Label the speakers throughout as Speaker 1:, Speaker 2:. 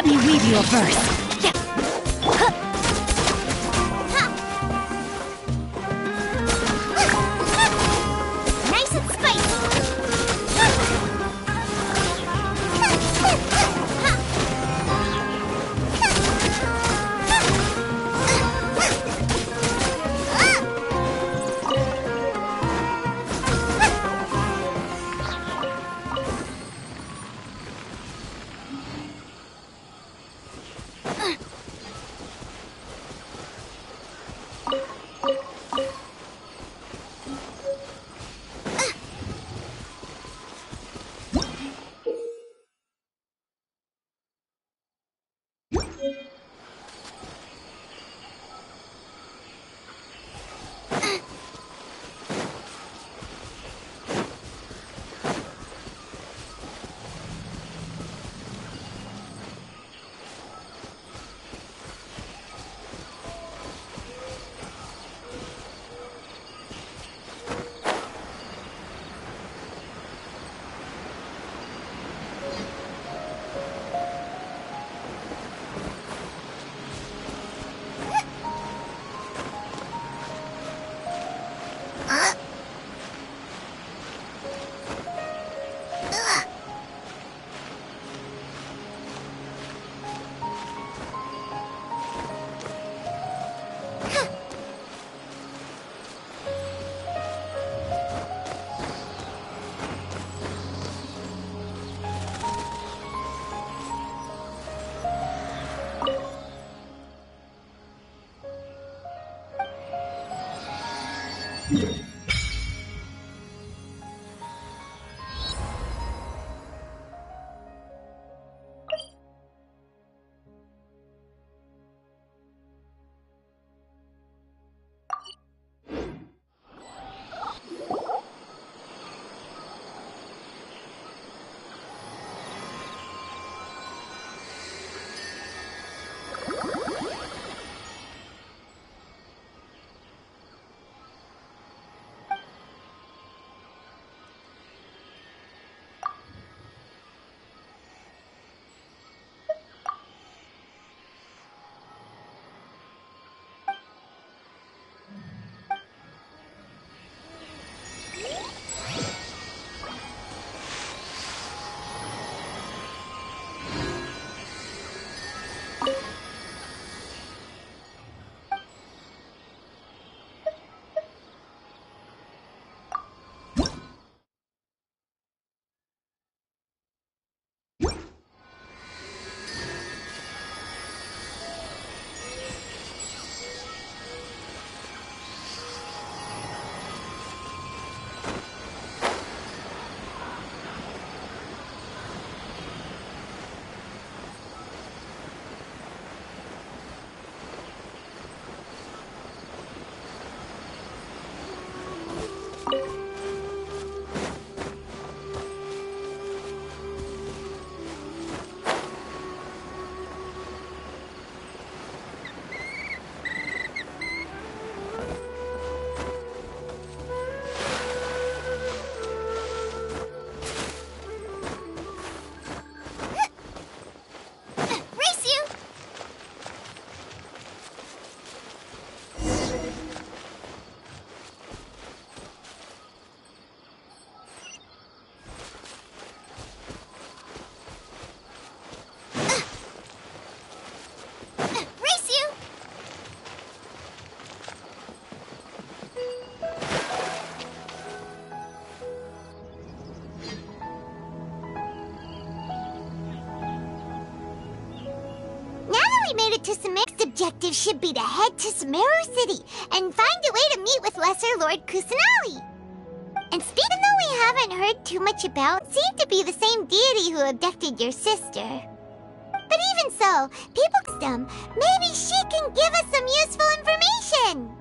Speaker 1: Let me weave you a verse. Yeah.
Speaker 2: Nice and spicy. Next objective should be to head to Sumeru City and find a way to meet with Lesser Lord Kusanali. And even though we haven't heard too much about, it seemed to be the same deity who abducted your sister. But even so, people wisdom, maybe she can give us some useful information.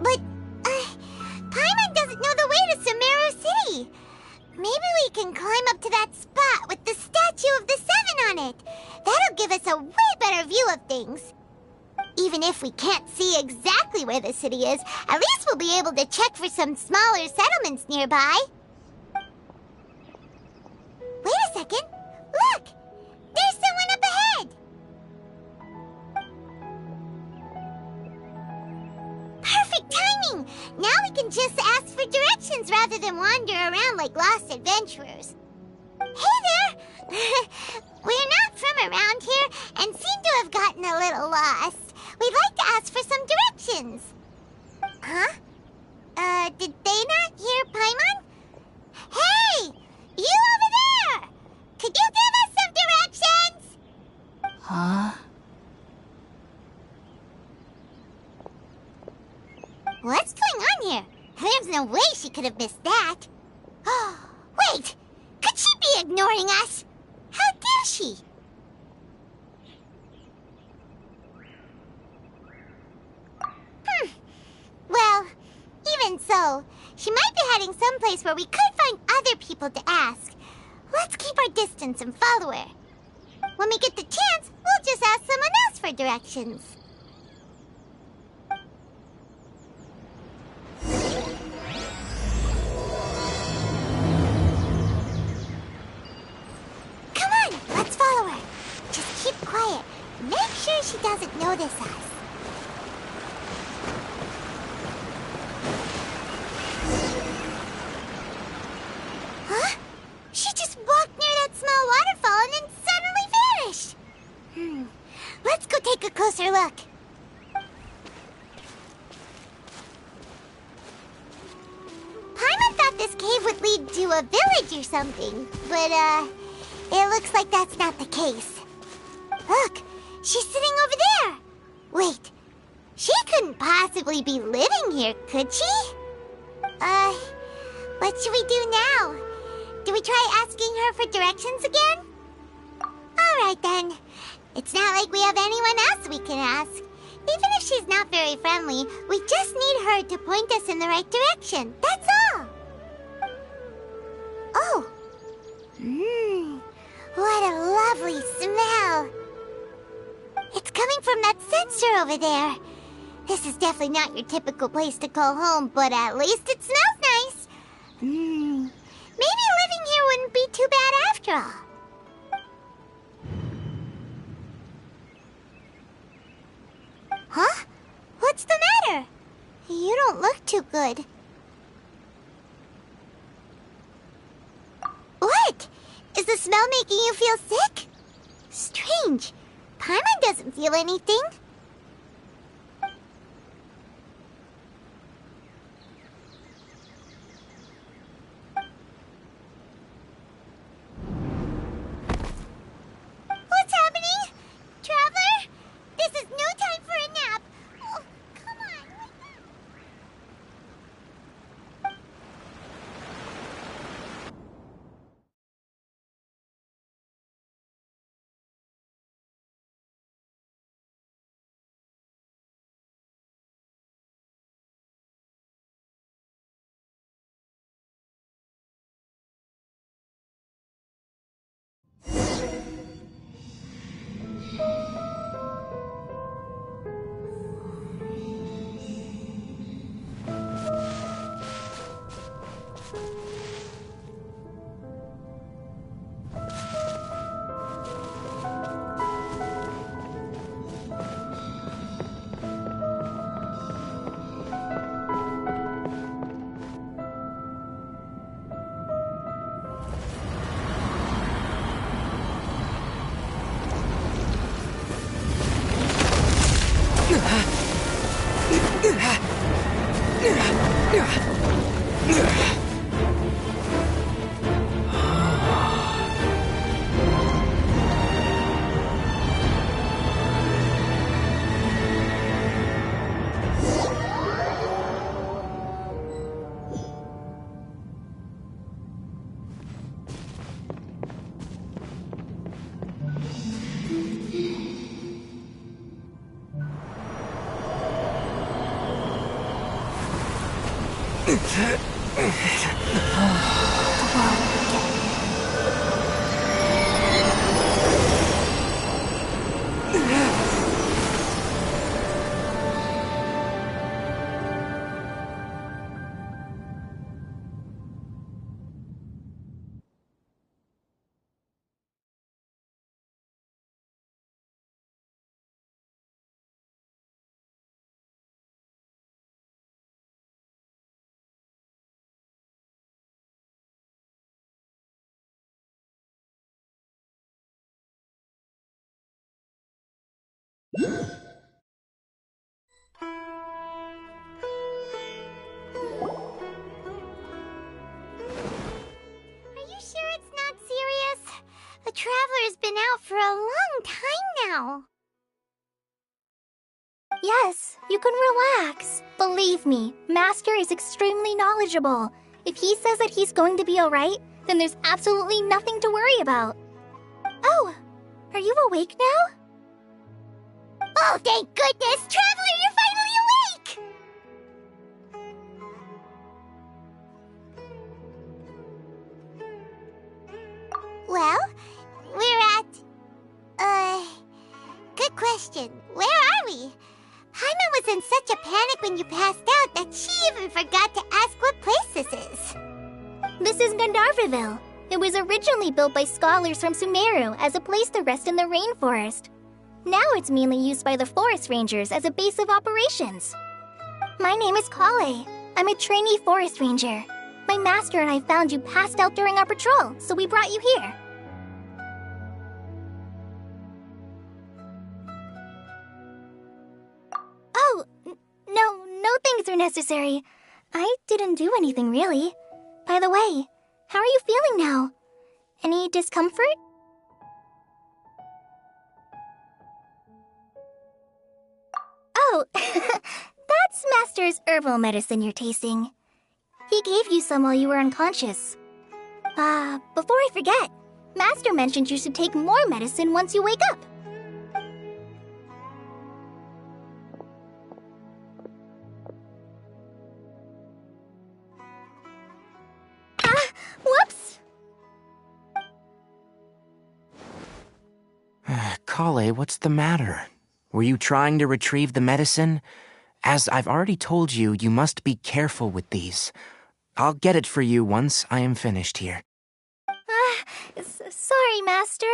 Speaker 2: But, Paimon doesn't know the way to Sumeru City. Maybe we can climb up to that spot with the statue of the Seven give us a way better view of things. Even if we can't see exactly where the city is, at least we'll be able to check for some smaller settlements nearby. Wait a second. Look! There's someone up ahead! Perfect timing! Now we can just ask for directions rather than wander around like lost adventurers. Hey there! We're not from around here and seem to have gotten a little lost. We'd like to ask for some directions. Huh? Did they not hear Paimon? Hey! You over there! Could you give us some directions?
Speaker 1: Huh?
Speaker 2: What's going on here? There's no way she could have missed that. Oh, wait! Could she be ignoring us? How dare she? Well, even so, she might be heading someplace where we could find other people to ask. Let's keep our distance and follow her. When we get the chance, we'll just ask someone else for directions. Come on, let's follow her. Just keep quiet. Make sure she doesn't notice us. Huh? She just walked near that small waterfall and then suddenly vanished. Let's go take a closer look. Paimon thought this cave would lead to a village or something, but, it looks like that's not the case. Look, she's sitting over there. Wait, she couldn't possibly be living here, could she? What should we do now? Do we try asking her for directions again? Alright then. It's not like we have anyone else we can ask. Even if she's not very friendly, we just need her to point us in the right direction. That's all. Oh. What a lovely smell. It's coming from that sensor over there. This is definitely not your typical place to call home, but at least it smells nice. Maybe living here wouldn't be too bad after all. Huh? What's the matter? You don't look too good. What? Is the smell making you feel sick? Strange. Paimon doesn't feel anything. What's happening? Traveler? This is no time for a nap. Oh, come on, wake up. you sure it's not serious? The Traveler's been out for a long time now.
Speaker 3: Yes, you can relax. Believe me, Master is extremely knowledgeable. If he says that he's going to be alright, then there's absolutely nothing to worry about. Oh, are you awake now?
Speaker 2: Oh, thank goodness! Traveler, you're finally awake! Well, we're at... Good question. Where are we? Paimon was in such a panic when you passed out that she even forgot to ask what place this is.
Speaker 3: This is Gandharvaville. It was originally built by scholars from Sumeru as a place to rest in the rainforest. Now it's mainly used by the forest rangers as a base of operations. My name is Kale. I'm a trainee forest ranger. My master and I found you passed out during our patrol, so we brought you here. Oh, no thanks are necessary. I didn't do anything really. By the way, how are you feeling now? Any discomfort? Oh, that's Master's herbal medicine you're tasting. He gave you some while you were unconscious. Before I forget, Master mentioned you should take more medicine once you wake up. Whoops!
Speaker 4: Kale, what's the matter? Were you trying to retrieve the medicine? As I've already told you, you must be careful with these. I'll get it for you once I am finished here.
Speaker 3: Sorry, Master.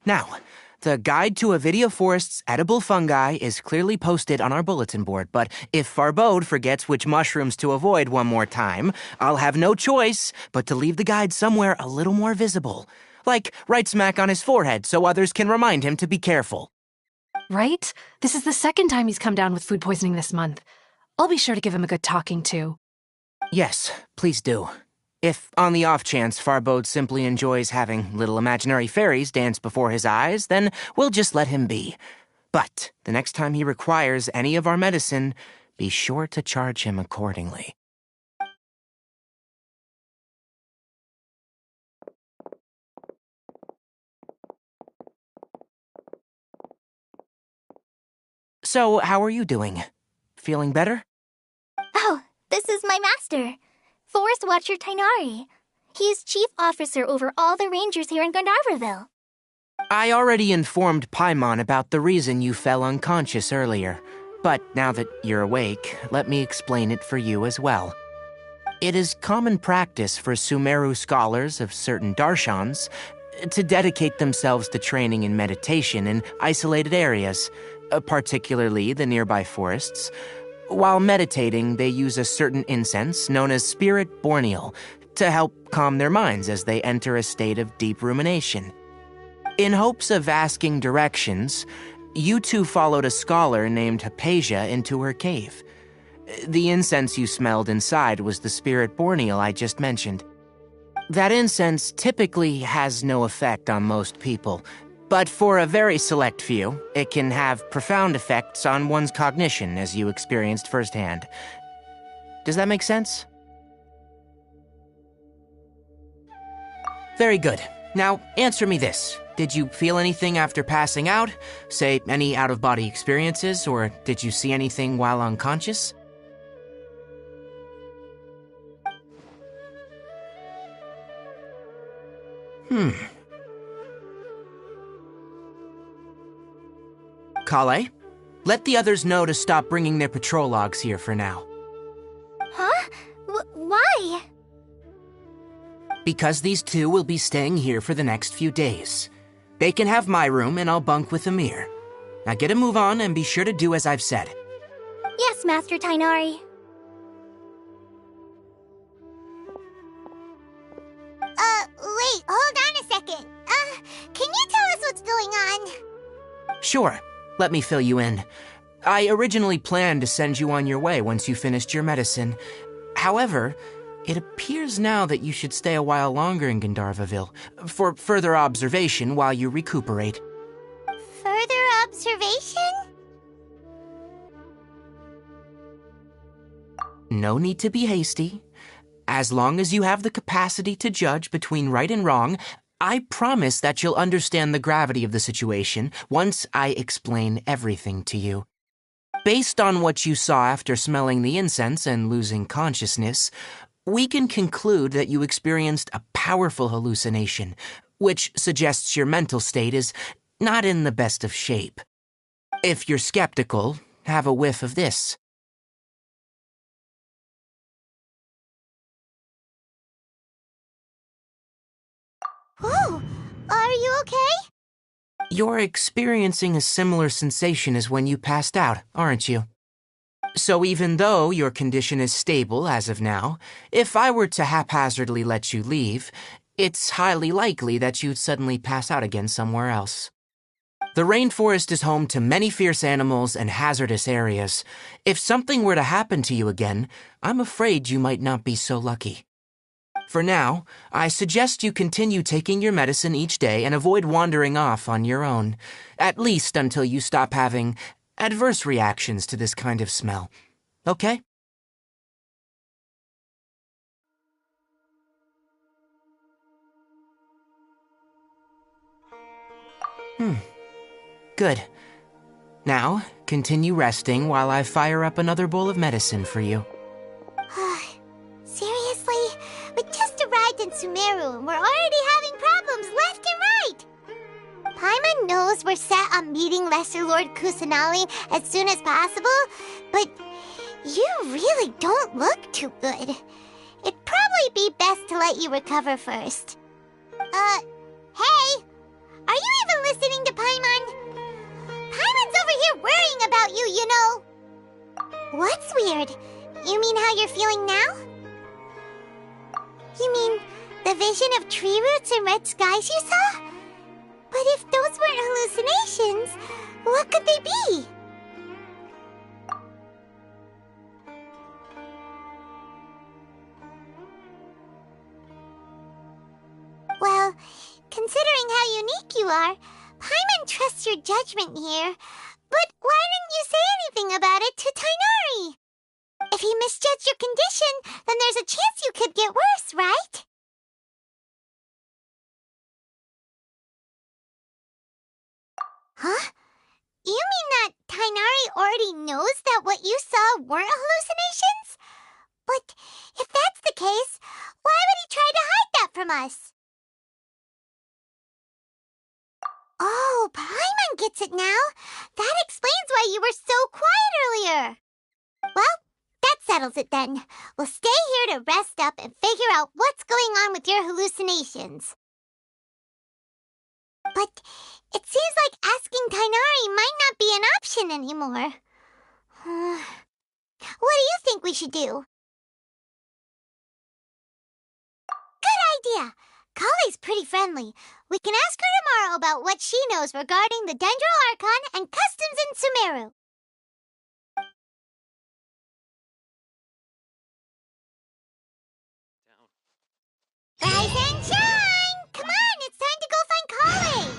Speaker 4: Now, the Guide to Avidia Forest's edible fungi is clearly posted on our bulletin board, but if Farbode forgets which mushrooms to avoid one more time, I'll have no choice but to leave the guide somewhere a little more visible. Like right smack on his forehead so others can remind him to be careful.
Speaker 1: Right? This is the second time he's come down with food poisoning this month. I'll be sure to give him a good talking to.
Speaker 4: Yes, please do. If, on the off chance, Farbode simply enjoys having little imaginary fairies dance before his eyes, then we'll just let him be. But the next time he requires any of our medicine, be sure to charge him accordingly. So, how are you doing? Feeling better?
Speaker 3: Oh, this is my master, Forest Watcher Tainari. He is chief officer over all the rangers here in Gandharvaville.
Speaker 4: I already informed Paimon about the reason you fell unconscious earlier, but now that you're awake, let me explain it for you as well. It is common practice for Sumeru scholars of certain darshans to dedicate themselves to training in meditation in isolated areas, particularly the nearby forests. While meditating, they use a certain incense known as Spirit Borneal to help calm their minds as they enter a state of deep rumination. In hopes of asking directions, you two followed a scholar named Hypatia into her cave. The incense you smelled inside was the Spirit Borneal I just mentioned. That incense typically has no effect on most people, but for a very select few, it can have profound effects on one's cognition, as you experienced firsthand. Does that make sense? Very good. Now, answer me this. Did you feel anything after passing out? Say, any out-of-body experiences, or did you see anything while unconscious? Kale, let the others know to stop bringing their patrol logs here for now.
Speaker 3: Huh? Why?
Speaker 4: Because these two will be staying here for the next few days. They can have my room and I'll bunk with Amir. Now get a move on and be sure to do as I've said.
Speaker 3: Yes, Master Tainari.
Speaker 2: Wait, hold on a second. Can you tell us what's going on?
Speaker 4: Sure, let me fill you in. I originally planned to send you on your way once you finished your medicine. However, it appears now that you should stay a while longer in Gandharvaville for further observation while you recuperate.
Speaker 2: Further observation?
Speaker 4: No need to be hasty. As long as you have the capacity to judge between right and wrong, I promise that you'll understand the gravity of the situation once I explain everything to you. Based on what you saw after smelling the incense and losing consciousness, we can conclude that you experienced a powerful hallucination, which suggests your mental state is not in the best of shape. If you're skeptical, have a whiff of this.
Speaker 2: Whoa! Are you okay?
Speaker 4: You're experiencing a similar sensation as when you passed out, aren't you? So even though your condition is stable as of now, if I were to haphazardly let you leave, it's highly likely that you'd suddenly pass out again somewhere else. The rainforest is home to many fierce animals and hazardous areas. If something were to happen to you again, I'm afraid you might not be so lucky. For now, I suggest you continue taking your medicine each day and avoid wandering off on your own, at least until you stop having adverse reactions to this kind of smell. Okay? Good. Now, continue resting while I fire up another bowl of medicine for you.
Speaker 2: Seriously? We just arrived in Sumeru and we're already having problems left and right! Paimon knows we're set on meeting Lesser Lord Kusanali as soon as possible, but you really don't look too good. It'd probably be best to let you recover first. Hey! Are you even listening to Paimon? Paimon's over here worrying about you, you know! What's weird? You mean how you're feeling now? You mean the vision of tree roots and red skies you saw? But if those weren't hallucinations, what could they be? Well, considering how unique you are, Paimon trusts your judgment here. But why didn't you say anything about it to Tighnari? If he misjudged your condition, then there's a chance you could get worse, right? Huh? You mean that Tighnari already knows that what you saw weren't hallucinations? But if that's the case, why would he try to hide that from us? Oh, Paimon gets it now. That explains why you were so quiet earlier. Well, that settles it then. We'll stay here to rest up and figure out what's going on with your hallucinations. But it seems like asking Tighnari might not be an option anymore. What do you think we should do? Good idea! Kale's pretty friendly. We can ask her tomorrow about what she knows regarding the Dendro Archon and customs in Sumeru. Rise and shine! Come on, it's time to go find Kale!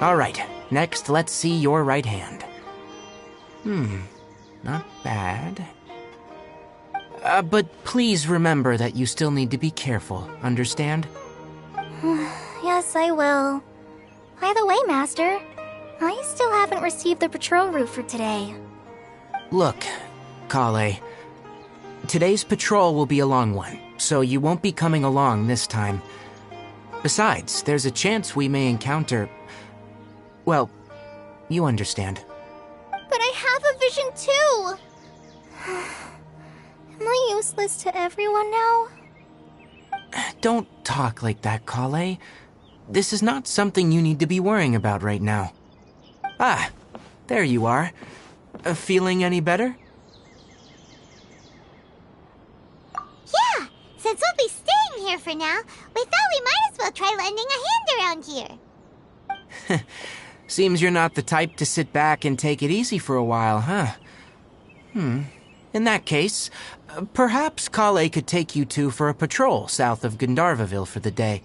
Speaker 4: All right, next let's see your right hand. Not bad. But please remember that you still need to be careful, understand?
Speaker 3: Yes, I will. By the way, Master, I still haven't received the patrol route for today.
Speaker 4: Look, Kale, today's patrol will be a long one, so you won't be coming along this time. Besides, there's a chance we may encounter, well, You understand.
Speaker 3: But I have a vision too! Am I useless to everyone now?
Speaker 4: Don't talk like that, Kale. This is not something you need to be worrying about right now. Ah, there you are. Feeling any better?
Speaker 2: Yeah, since we'll be staying here for now, we thought we might as well try lending a hand around here.
Speaker 4: Seems you're not the type to sit back and take it easy for a while, huh? In that case, perhaps Kale could take you two for a patrol south of Gandharvaville for the day.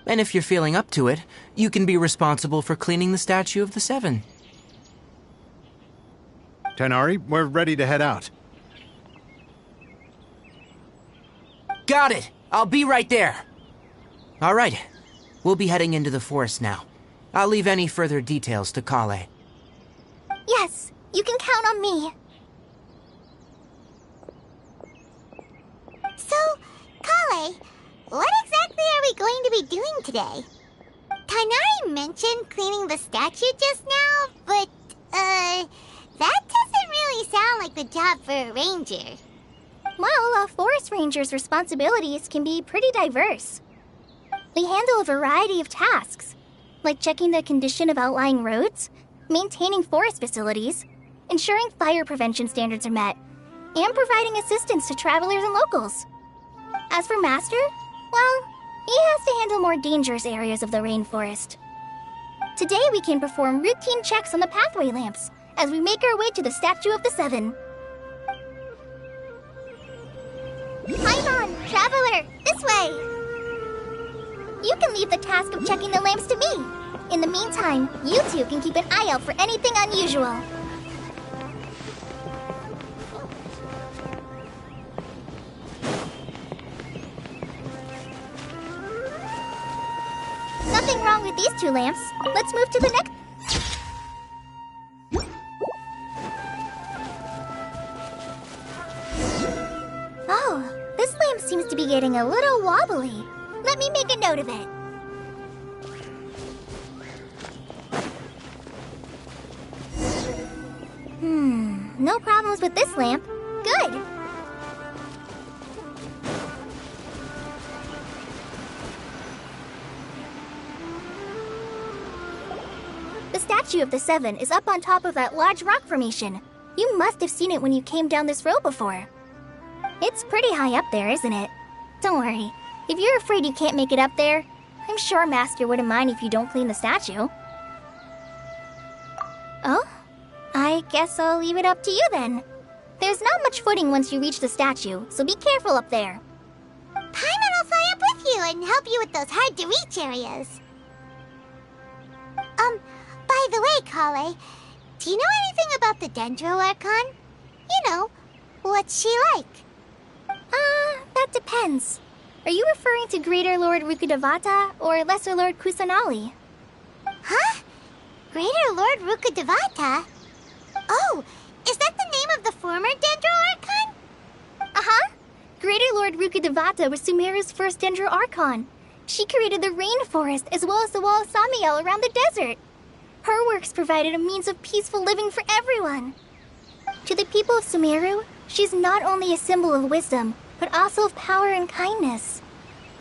Speaker 4: And if you're feeling up to it, you can be responsible for cleaning the Statue of the Seven.
Speaker 5: Tighnari, we're ready to head out.
Speaker 4: Got it! I'll be right there! Alright, we'll be heading into the forest now. I'll leave any further details to Kale.
Speaker 3: Yes, you can count on me.
Speaker 2: So, Kale, what exactly are we going to be doing today? Tighnari mentioned cleaning the statue just now, but, that doesn't really sound like the job for a ranger.
Speaker 3: Well, a forest ranger's responsibilities can be pretty diverse. They handle a variety of tasks, like checking the condition of outlying roads, maintaining forest facilities, ensuring fire prevention standards are met, and providing assistance to travelers and locals. As for Master, well, he has to handle more dangerous areas of the rainforest. Today we can perform routine checks on the pathway lamps as we make our way to the Statue of the Seven. Paimon, Traveler, this way! You can leave the task of checking the lamps to me. In the meantime, you two can keep an eye out for anything unusual. Nothing wrong with these two lamps. Let's move to the next... Oh, this lamp seems to be getting a little wobbly. Let me make a note of it. No problems with this lamp. Good. The Statue of the Seven is up on top of that large rock formation. You must have seen it when you came down this road before. It's pretty high up there, isn't it? Don't worry. If you're afraid you can't make it up there, I'm sure Master wouldn't mind if you don't clean the statue. Oh? I guess I'll leave it up to you then. There's not much footing once you reach the statue, so be careful up there.
Speaker 2: Paimon will fly up with you and help you with those hard-to-reach areas. By the way, Kale, do you know anything about the Dendro Archon? You know, what's she like?
Speaker 3: That depends. Are you referring to Greater Lord Rukkhadevata or Lesser Lord Kusanali?
Speaker 2: Huh? Greater Lord Rukkhadevata? Oh, is that the name of the former Dendro Archon?
Speaker 3: Uh-huh. Greater Lord Rukkhadevata was Sumeru's first Dendro Archon. She created the rainforest as well as the wall of Samiel around the desert. Her works provided a means of peaceful living for everyone. To the people of Sumeru, she's not only a symbol of wisdom, but also of power and kindness.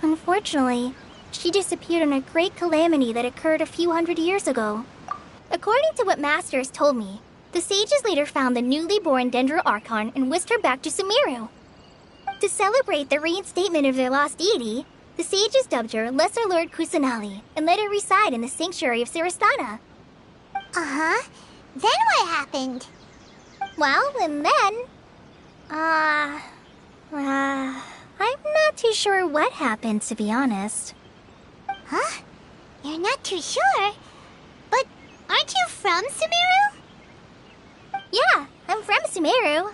Speaker 3: Unfortunately, she disappeared in a great calamity that occurred a few hundred years ago. According to what Master has told me, the sages later found the newly born Dendro Archon and whisked her back to Sumeru. To celebrate the reinstatement of their lost deity, the sages dubbed her Lesser Lord Kusanali and let her reside in the sanctuary of Siristana.
Speaker 2: Uh-huh. Then what happened?
Speaker 3: Well, and then... I'm not too sure what happened, to be honest.
Speaker 2: Huh? You're not too sure? But aren't you from Sumeru?
Speaker 3: Yeah, I'm from Sumeru.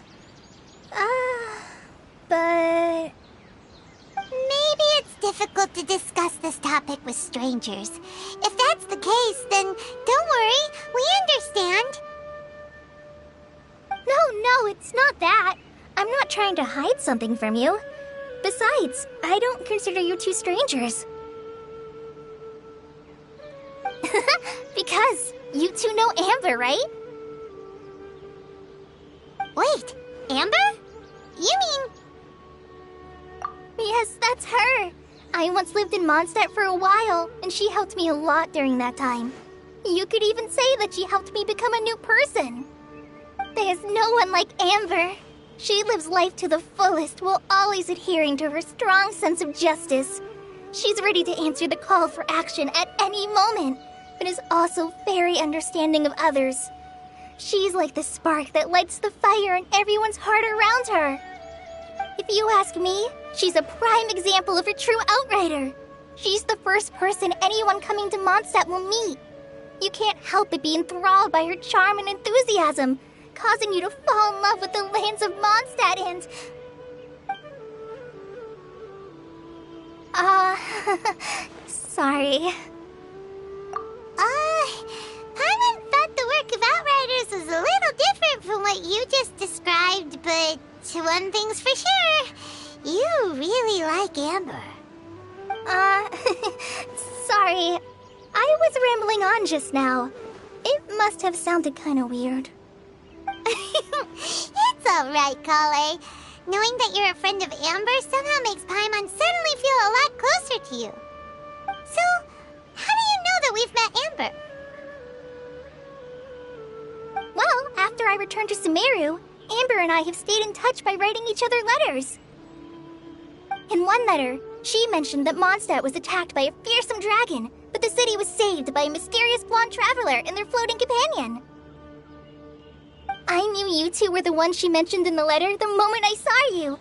Speaker 3: But...
Speaker 2: Maybe it's difficult to discuss this topic with strangers. If that's the case, then don't worry, we understand.
Speaker 3: No, it's not that. I'm not trying to hide something from you. Besides, I don't consider you two strangers. Because You two know Amber, right?
Speaker 2: Wait, Amber? You mean...
Speaker 3: Yes, that's her. I once lived in Mondstadt for a while, and she helped me a lot during that time. You could even say that she helped me become a new person. There's no one like Amber. She lives life to the fullest while always adhering to her strong sense of justice. She's ready to answer the call for action at any moment, but is also very understanding of others. She's like the spark that lights the fire in everyone's heart around her. If you ask me, she's a prime example of a true outrider. She's the first person anyone coming to Mondstadt will meet. You can't help but be enthralled by her charm and enthusiasm, causing you to fall in love with the lands of Mondstadt and... sorry.
Speaker 2: Paimon thought the work of Outriders was a little different from what you just described, but one thing's for sure, you really like Amber.
Speaker 3: Sorry. I was rambling on just now. It must have sounded kind of weird.
Speaker 2: It's alright, Kale. Knowing that you're a friend of Amber somehow makes Paimon suddenly feel a lot closer to you. So, how do you know that we've met Amber?
Speaker 3: Well, after I returned to Sumeru, Amber and I have stayed in touch by writing each other letters. In one letter, she mentioned that Mondstadt was attacked by a fearsome dragon, but the city was saved by a mysterious blonde traveler and their floating companion. I knew you two were the ones she mentioned in the letter the moment I saw you.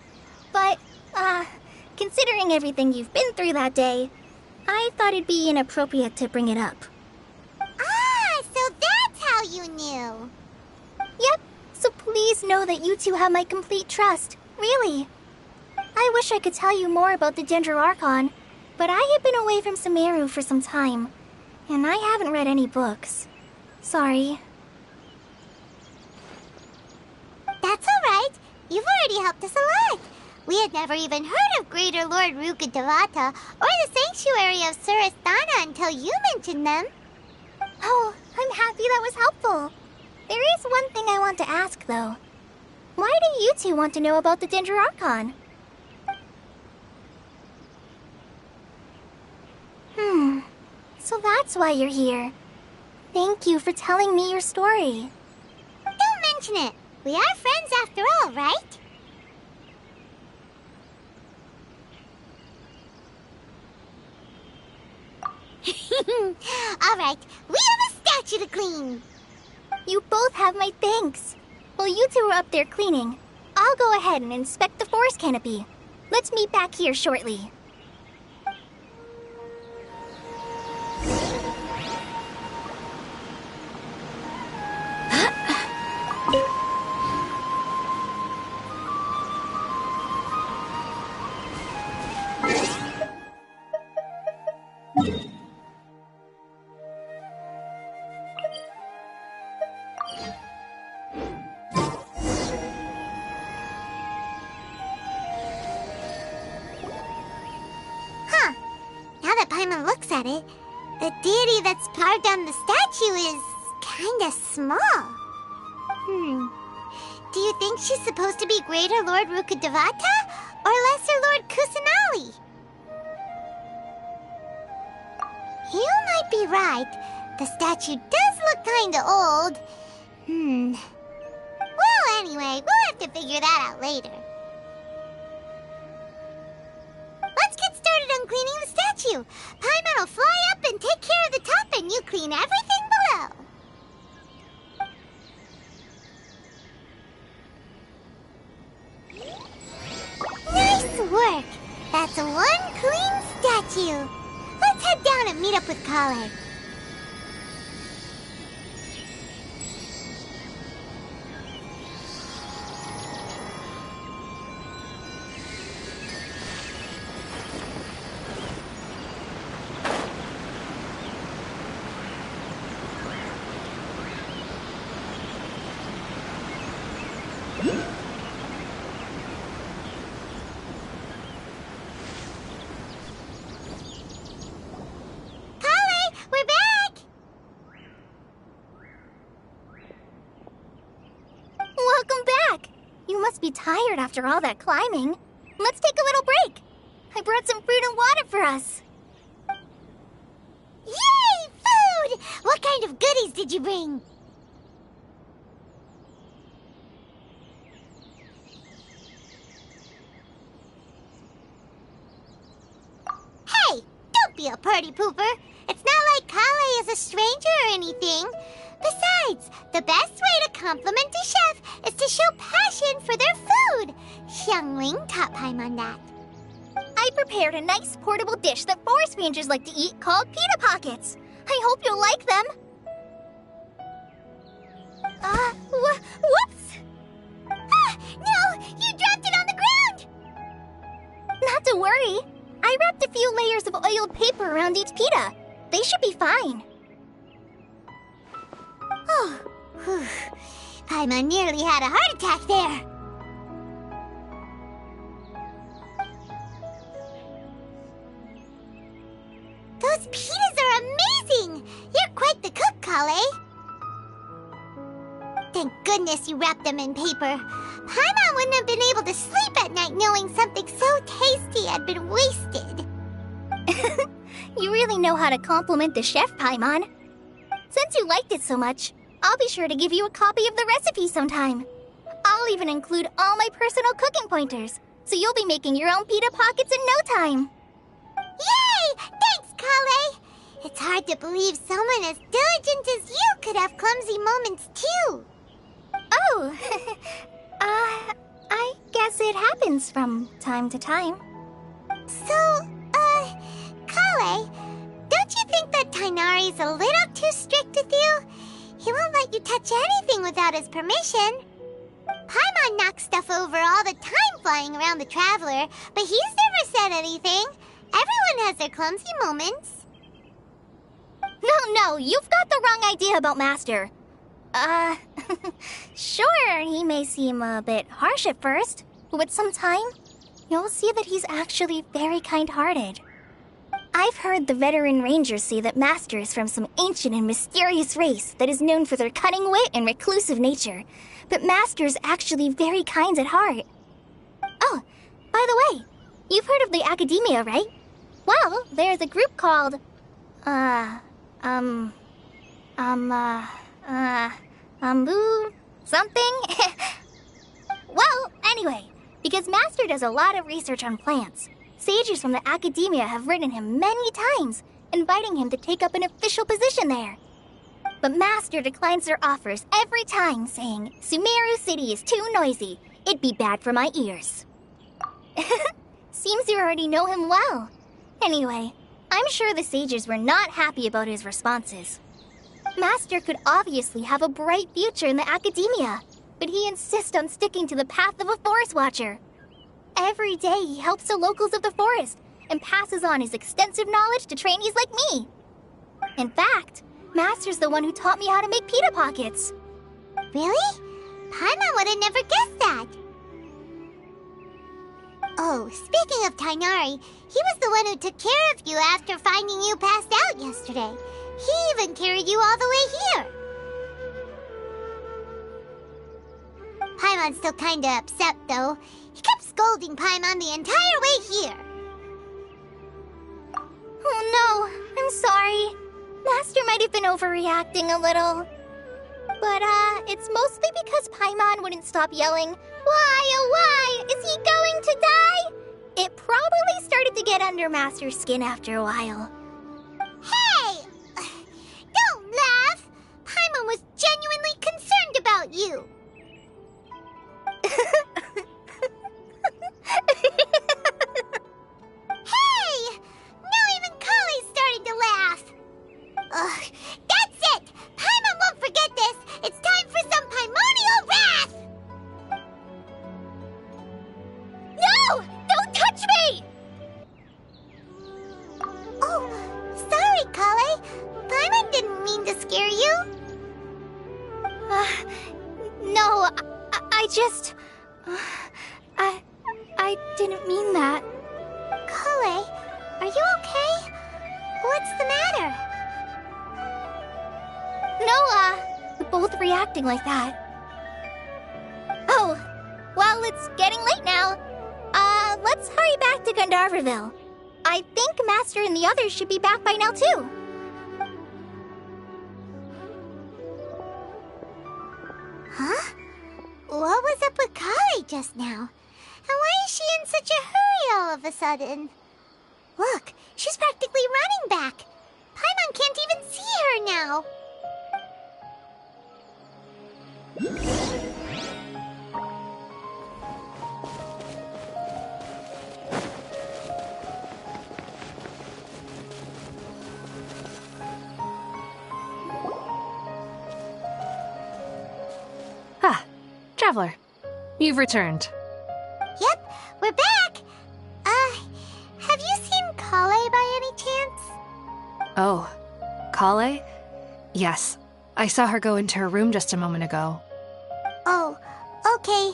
Speaker 3: But, considering everything you've been through that day, I thought it'd be inappropriate to bring it up.
Speaker 2: Ah, so that's how you knew.
Speaker 3: Yep, so please know that you two have my complete trust, really. I wish I could tell you more about the Dendro Archon, but I have been away from Sumeru for some time, and I haven't read any books. Sorry.
Speaker 2: That's alright. You've already helped us a lot. We had never even heard of Greater Lord Rukkhadevata or the Sanctuary of Surasthana until you mentioned them.
Speaker 3: Oh, I'm happy that was helpful. There is one thing I want to ask, though. Why do you two want to know about the Dendro Archon? So that's why you're here. Thank you for telling me your story.
Speaker 2: Don't mention it. We are friends after all, right? Alright, we have a statue to clean.
Speaker 3: You both have my thanks. While you two are up there cleaning, I'll go ahead and inspect the forest canopy. Let's meet back here shortly.
Speaker 2: Now that Paimon looks at it, the deity that's carved on the statue is kinda small. Do you think she's supposed to be Greater Lord Rukkhadevata or Lesser Lord Kusanali? You might be right. The statue does look kinda old. Well, anyway, we'll have to figure that out later. Let's get started on cleaning the statue. Paimon will fly up and take care of the top, and you clean everything below. Nice work! That's one clean statue. Let's head down and meet up with Kale. Kale, we're
Speaker 3: You must be tired after all that climbing. Let's take a little break. I brought some fruit and water for us.
Speaker 2: Yay! Food! What kind of goodies did you bring? Hey! Don't be a party pooper! It's not like Kale is a stranger or anything. Besides, the best way to compliment a chef is to show passion for their food. Xiangling taught Paimon that.
Speaker 3: I prepared a nice portable dish that forest rangers like to eat called pita pockets. I hope you'll like them. Whoops!
Speaker 2: Ah, no! You dropped it on the ground!
Speaker 3: Not to worry. I wrapped a few layers of oiled paper around each pita. They should be fine.
Speaker 2: Oh, whew. Paimon nearly had a heart attack there. Those pitas are amazing! You're quite the cook, Kale. Thank goodness you wrapped them in paper. Paimon wouldn't have been able to sleep at night knowing something so tasty had been wasted.
Speaker 3: You really know how to compliment the chef, Paimon. Since you liked it so much, I'll be sure to give you a copy of the recipe sometime. I'll even include all my personal cooking pointers, so you'll be making your own pita pockets in no time.
Speaker 2: Yay! Thanks, Kale! It's hard to believe someone as diligent as you could have clumsy moments, too.
Speaker 3: Oh, I guess it happens from time to time.
Speaker 2: So, Kale, don't you think that Tainari's a little too strict with you? He won't let you touch anything without his permission. Paimon knocks stuff over all the time flying around the Traveler, but he's never said anything. Everyone has their clumsy moments.
Speaker 3: No, you've got the wrong idea about Master. Sure, he may seem a bit harsh at first, but with some time, you'll see that he's actually very kind-hearted. I've heard the veteran rangers say that Master is from some ancient and mysterious race that is known for their cunning wit and reclusive nature, but Master's actually very kind at heart. Oh, by the way, you've heard of the Academia, right? Well, there's a group called, something? Well, anyway, because Master does a lot of research on plants, sages from the Academia have written him many times, inviting him to take up an official position there. But Master declines their offers every time, saying, Sumeru City is too noisy. It'd be bad for my ears. Seems you already know him well. Anyway, I'm sure the sages were not happy about his responses. Master could obviously have a bright future in the Academia, but he insists on sticking to the path of a forest watcher. Every day he helps the locals of the forest and passes on his extensive knowledge to trainees like me. In fact, Master's the one who taught me how to make pita pockets.
Speaker 2: Really? Paimon would have never guessed that. Oh, speaking of Tainari, he was the one who took care of you after finding you passed out yesterday. He even carried you all the way here. Paimon's still kinda upset, though. He kept scolding Paimon the entire way here.
Speaker 3: Oh no, I'm sorry. Master might have been overreacting a little. But, it's mostly because Paimon wouldn't stop yelling, Why, oh why, is he going to die? It probably started to get under Master's skin after a while.
Speaker 2: Hey! Don't laugh! Paimon was genuinely concerned about you. Hey! Now even Kale's starting to laugh. Ugh, that's it! Paimon won't forget this! It's time for some Paimonial wrath!
Speaker 3: No! Don't touch me!
Speaker 2: Oh, sorry, Kale. Paimon didn't mean to scare you.
Speaker 3: No, I just... I didn't mean that.
Speaker 2: Kale, are you okay? What's the matter?
Speaker 3: No, both reacting like that. Oh, Well, it's getting late now. Let's hurry back to Gandharville. I think Master and the others should be back by now, too.
Speaker 2: Huh? What was up with Kali just now? And why is she in such a hurry all of a sudden? Look, she's practically running back. Paimon can't even see her now.
Speaker 1: Ah, Traveler. You've returned.
Speaker 2: Yep, we're back. Have you seen Kale by any chance?
Speaker 1: Oh, Kale? Yes, I saw her go into her room just a moment ago.
Speaker 2: Oh, okay.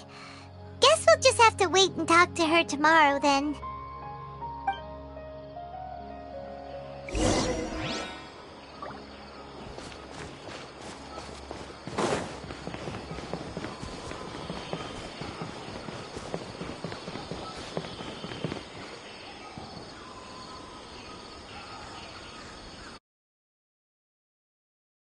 Speaker 2: Guess we'll just have to wait and talk to her tomorrow then.